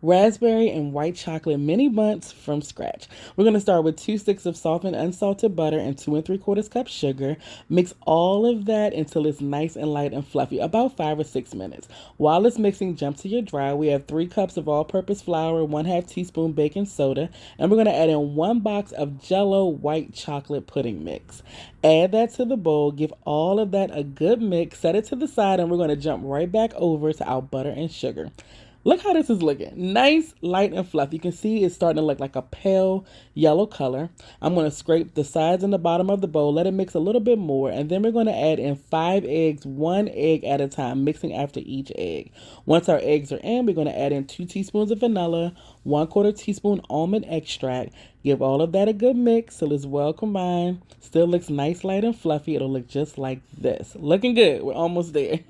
raspberry and white chocolate mini bunts from scratch. We're going to start with 2 sticks of softened unsalted butter and 2 3/4 cups sugar. Mix all of that until it's nice and light and fluffy, about 5 or 6 minutes. While it's mixing, jump to your dry. We have 3 cups of all-purpose flour, 1/2 teaspoon baking soda, and we're going to add in 1 box of Jello white chocolate pudding mix. Add that to the bowl, give all of that a good mix, set it to the side, and we're going to jump right back over to our butter and sugar. Look how this is looking. Nice, light, and fluffy. You can see it's starting to look like a pale yellow color. I'm going to scrape the sides and the bottom of the bowl, let it mix a little bit more, and then we're going to add in 5 eggs, 1 egg at a time, mixing after each egg. Once our eggs are in, we're going to add in 2 teaspoons of vanilla, 1/4 teaspoon almond extract. Give all of that a good mix till it's well combined. Still looks nice, light, and fluffy. It'll look just like this. Looking good. We're almost there.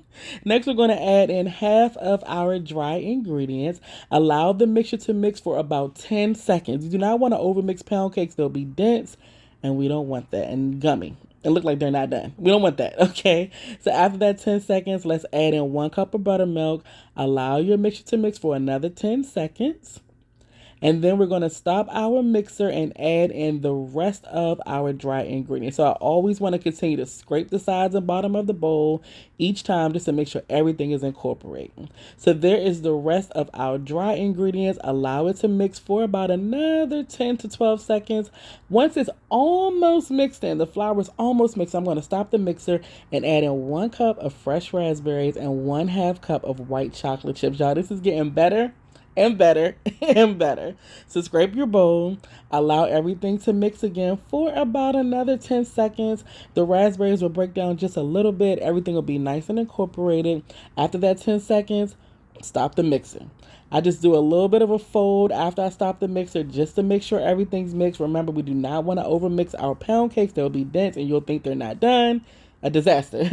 Next, we're going to add in half of our dry ingredients. Allow the mixture to mix for about 10 seconds. You do not want to overmix pound cakes. They'll be dense, and we don't want that, and gummy. It look like they're not done. We don't want that, okay? So after that 10 seconds, let's add in 1 cup of buttermilk. Allow your mixture to mix for another 10 seconds. And then we're going to stop our mixer and add in the rest of our dry ingredients. So I always want to continue to scrape the sides and bottom of the bowl each time just to make sure everything is incorporating. So there is the rest of our dry ingredients. Allow it to mix for about another 10 to 12 seconds. Once it's almost mixed in, the flour is almost mixed, I'm going to stop the mixer and add in 1 cup of fresh raspberries and 1/2 cup of white chocolate chips. Y'all, this is getting better and better and better. So scrape your bowl, allow everything to mix again for about another 10 seconds. The raspberries will break down just a little bit. Everything will be nice and incorporated. After that 10 seconds, stop the mixer. I just do a little bit of a fold after I stop the mixer just to make sure everything's mixed. Remember, we do not want to overmix our pound cakes. They'll be dense and you'll think they're not done. A disaster.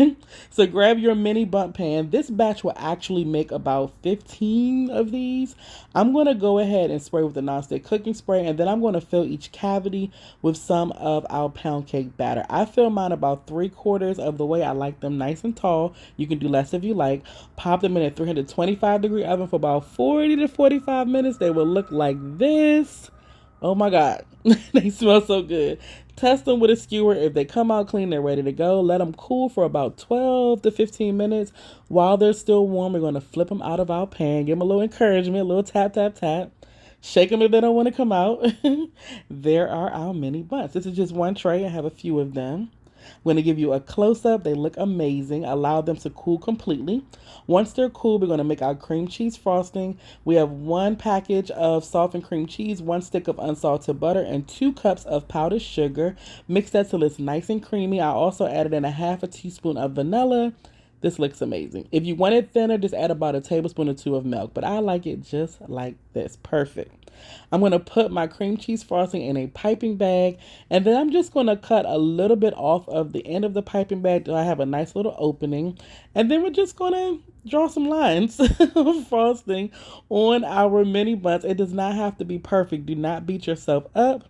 So grab your mini Bundt pan. This batch will actually make about 15 of these. I'm going to go ahead and spray with the nonstick cooking spray, and then I'm going to fill each cavity with some of our pound cake batter. I fill mine about 3/4 of the way. I like them nice and tall. You can do less if you like. Pop them in a 325-degree oven for about 40 to 45 minutes. They will look like this. Oh my God, they smell so good. Test them with a skewer. If they come out clean, they're ready to go. Let them cool for about 12 to 15 minutes. While they're still warm, we're going to flip them out of our pan. Give them a little encouragement, a little tap, tap, tap. Shake them if they don't want to come out. There are our mini Bundts. This is just one tray. I have a few of them. I'm going to give you a close-up. They look amazing. Allow them to cool completely. Once they're cool, we're going to make our cream cheese frosting. We have 1 package of softened cream cheese, 1 stick of unsalted butter, and 2 cups of powdered sugar. Mix that till it's nice and creamy. I also added in 1/2 teaspoon of vanilla. This looks amazing. If you want it thinner, just add about a tablespoon or 2 of milk. But I like it just like this. Perfect. I'm going to put my cream cheese frosting in a piping bag. And then I'm just going to cut a little bit off of the end of the piping bag so I have a nice little opening. And then we're just going to draw some lines of frosting on our mini Bundts. It does not have to be perfect. Do not beat yourself up.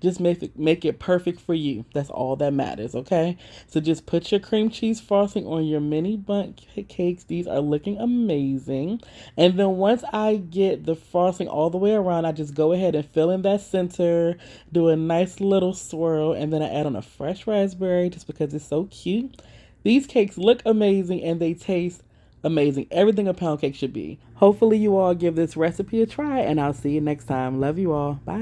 Just make it perfect for you. That's all that matters, okay? So just put your cream cheese frosting on your mini Bundt cakes. These are looking amazing. And then once I get the frosting all the way around, I just go ahead and fill in that center, do a nice little swirl, and then I add on a fresh raspberry just because it's so cute. These cakes look amazing and they taste amazing. Everything a pound cake should be. Hopefully you all give this recipe a try, and I'll see you next time. Love you all. Bye.